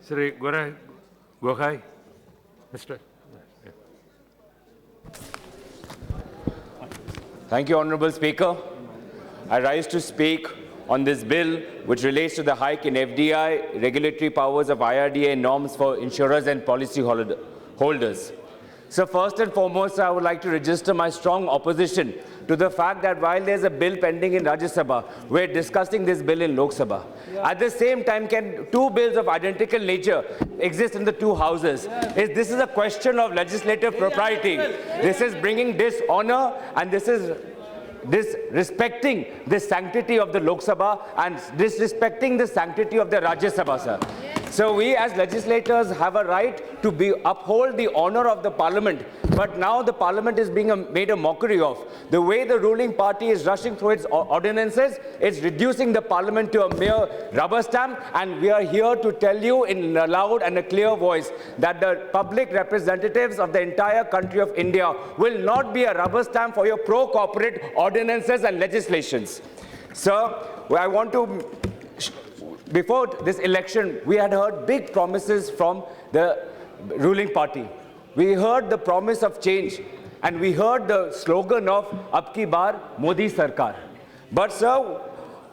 Sri Gaurav Gogoi, Mr. Thank you, Honourable Speaker. I rise to speak on this bill which relates to the hike in FDI, regulatory powers of IRDA norms for insurers and policy holders. So first and foremost, I would like to register my strong opposition to the fact that while there's a bill pending in Rajya Sabha, we're discussing this bill in Lok Sabha. At the same time, can two bills of identical nature exist in the two houses? This is a question of legislative propriety. This is bringing dishonor, and this is disrespecting the sanctity of the Lok Sabha and disrespecting the sanctity of the Rajya Sabha, sir. So we as legislators have a right to uphold the honor of the parliament, but now the parliament is being made a mockery of. The way the ruling party is rushing through its ordinances, it's reducing the parliament to a mere rubber stamp, and we are here to tell you in a loud and a clear voice that the public representatives of the entire country of India will not be a rubber stamp for your pro-corporate ordinances and legislations. Sir, I want to... Before this election, we had heard big promises from the ruling party. We heard the promise of change, and we heard the slogan of Ab ki baar Modi Sarkar. But sir,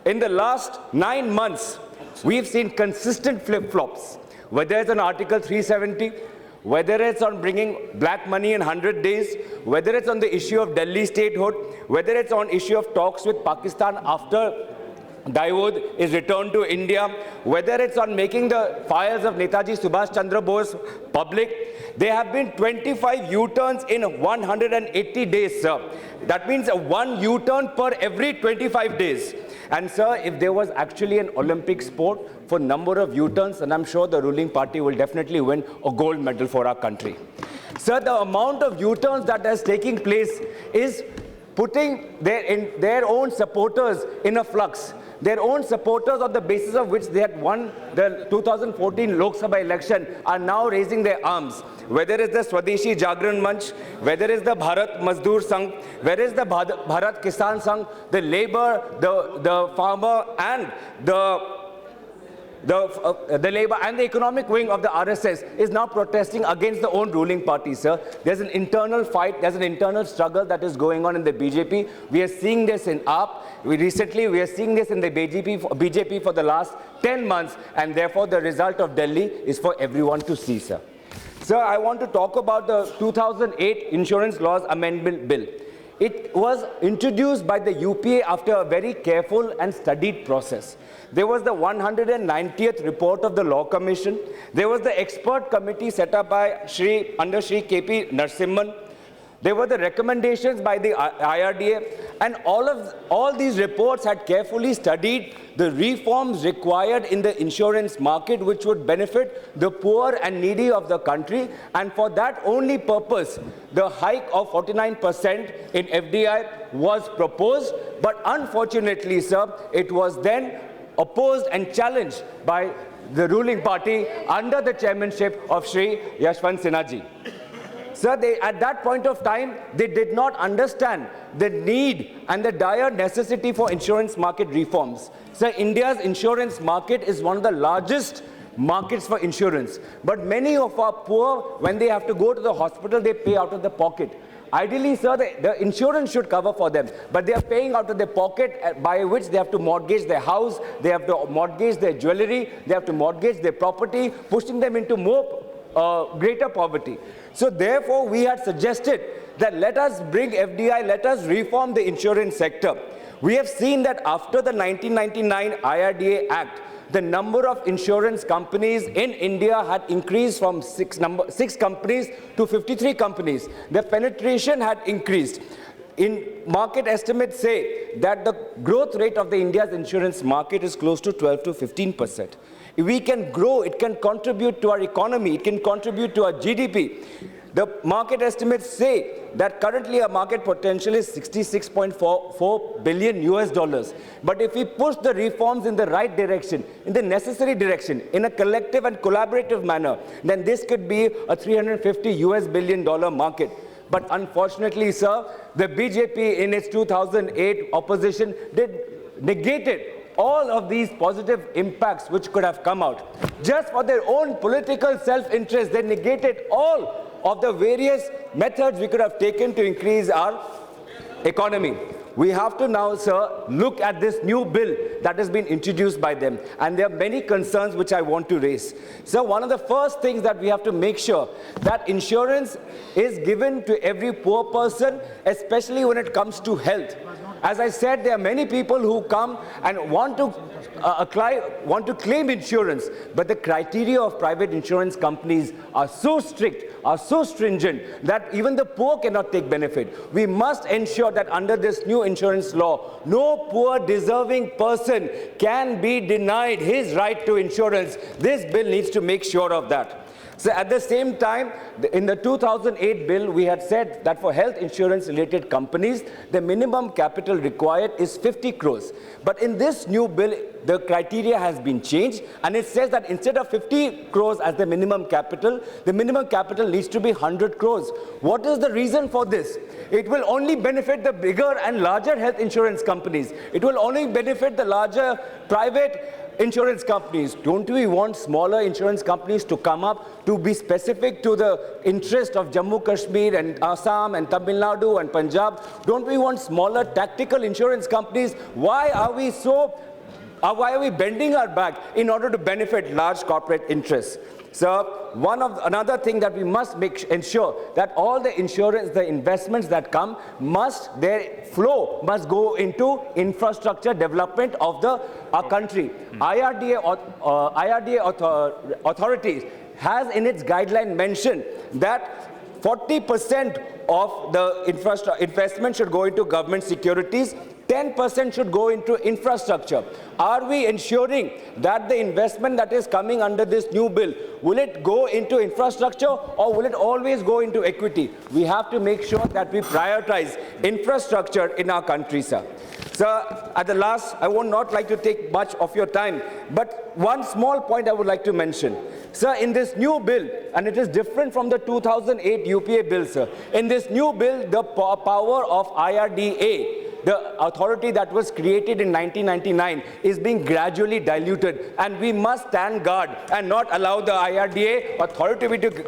in the last 9 months, we've seen consistent flip-flops, whether it's on Article 370, whether it's on bringing black money in 100 days, whether it's on the issue of Delhi statehood, whether it's on issue of talks with Pakistan after Dawood is returned to India, whether it's on making the files of Netaji Subhash Chandra Bose public. There have been 25 U-turns in 180 days, sir. That means one U-turn per every 25 days. And sir, if there was actually an Olympic sport for number of U-turns, and I'm sure the ruling party will definitely win a gold medal for our country. Sir, the amount of U-turns that is taking place is putting their own supporters in a flux. Their own supporters, on the basis of which they had won the 2014 Lok Sabha election, are now raising their arms. Whether it's the Swadeshi Jagran Manch, whether it's the Bharat Mazdoor Sangh, whether it's the Bharat Kisan Sangh, the labor, the farmer, and the labor and the economic wing of the RSS is now protesting against the own ruling party, sir. There's an internal fight, there's an internal struggle that is going on in the BJP. We are seeing this in AAP. We are seeing this in the BJP for the last 10 months, and therefore the result of Delhi is for everyone to see, sir. Sir, I want to talk about the 2008 Insurance Laws Amendment Bill. It was introduced by the UPA after a very careful and studied process. There was the 190th report of the Law Commission. There was the expert committee set up by under Shri KP Narasimhan. There were the recommendations by the IRDA, and all these reports had carefully studied the reforms required in the insurance market which would benefit the poor and needy of the country, and for that only purpose, the hike of 49% in FDI was proposed, but unfortunately, sir, it was then opposed and challenged by the ruling party under the chairmanship of Shri Yashwant Sinha ji. Sir, at that point of time, they did not understand the need and the dire necessity for insurance market reforms. Sir, India's insurance market is one of the largest markets for insurance. But many of our poor, when they have to go to the hospital, they pay out of the pocket. Ideally, sir, the insurance should cover for them, but they are paying out of their pocket, by which they have to mortgage their house, they have to mortgage their jewelry, they have to mortgage their property, pushing them into more greater poverty. So therefore, we had suggested that let us bring FDI, let us reform the insurance sector. We have seen that after the 1999 IRDA Act, the number of insurance companies in India had increased from 6 companies to 53 companies. The penetration had increased. In market estimates say that the growth rate of the India's insurance market is close to 12 to 15%. If we can grow, it can contribute to our economy, it can contribute to our GDP. The market estimates say that currently our market potential is $66.4 billion US. But if we push the reforms in the right direction, in the necessary direction, in a collective and collaborative manner, then this could be a $350 billion market. But unfortunately, sir, the BJP in its 2008 opposition negated all of these positive impacts which could have come out. Just for their own political self-interest, they negated all of the various methods we could have taken to increase our economy. We have to now, sir, look at this new bill that has been introduced by them. And there are many concerns which I want to raise. So one of the first things that we have to make sure that insurance is given to every poor person, especially when it comes to health. As I said, there are many people who come and want to claim insurance, but the criteria of private insurance companies are so strict, are so stringent, that even the poor cannot take benefit. We must ensure that under this new insurance law, no poor deserving person can be denied his right to insurance. This bill needs to make sure of that. So at the same time, in the 2008 bill, we had said that for health insurance related companies, the minimum capital required is 50 crores. But in this new bill, the criteria has been changed, and it says that instead of 50 crores as the minimum capital needs to be 100 crores. What is the reason for this? It will only benefit the bigger and larger health insurance companies. It will only benefit the larger private insurance companies. Don't we want smaller insurance companies to come up to be specific to the interest of Jammu Kashmir and Assam and Tamil Nadu and Punjab? Don't we want smaller tactical insurance companies? Why are we bending our back in order to benefit large corporate interests? So another thing that we must ensure that all the insurance, the investments that come, their flow must go into infrastructure development of our country. IRDA authorities has in its guideline mentioned that 40% of the investment should go into government securities, 10% should go into infrastructure. Are we ensuring that the investment that is coming under this new bill, will it go into infrastructure or will it always go into equity? We have to make sure that we prioritize infrastructure in our country, sir. Sir, at the last, I would not like to take much of your time, but one small point I would like to mention. Sir, in this new bill, and it is different from the 2008 UPA bill, sir, in this new bill, the power of IRDA, the authority that was created in 1999, is being gradually diluted, and we must stand guard and not allow the IRDA authority to be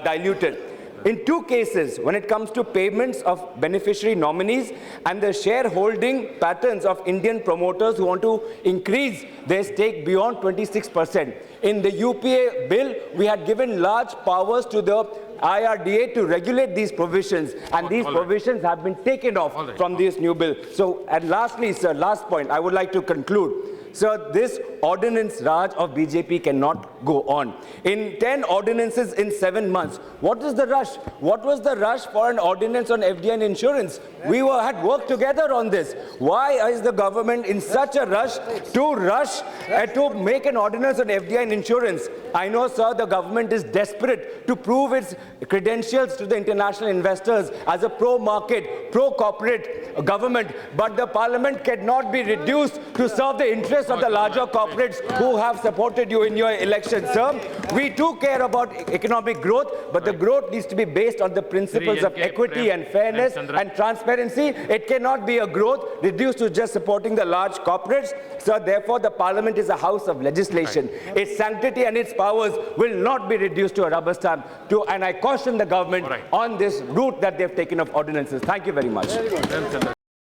diluted. In two cases, when it comes to payments of beneficiary nominees and the shareholding patterns of Indian promoters who want to increase their stake beyond 26%. In the UPA bill, we had given large powers to the IRDA to regulate these provisions, and these provisions have been taken off from this new bill. So, and lastly, sir, last point, I would like to conclude. Sir, this ordinance Raj of BJP cannot go on. In 10 ordinances in 7 months, what is the rush? What was the rush for an ordinance on FDI and insurance? We had worked together on this. Why is the government in such a rush to make an ordinance on FDI and insurance? I know, sir, the government is desperate to prove its credentials to the international investors as a pro-market, pro-corporate government, but the parliament cannot be reduced to serve the interests of the larger corporates who have supported you in your election, sir. We do care about economic growth, but the growth needs to be based on the principles of equity and fairness and transparency. It cannot be a growth reduced to just supporting the large corporates. So therefore, the parliament is a house of legislation. Its sanctity and its powers will not be reduced to a rubber stamp. And I caution the government on this route that they've taken of ordinances. Thank you very much.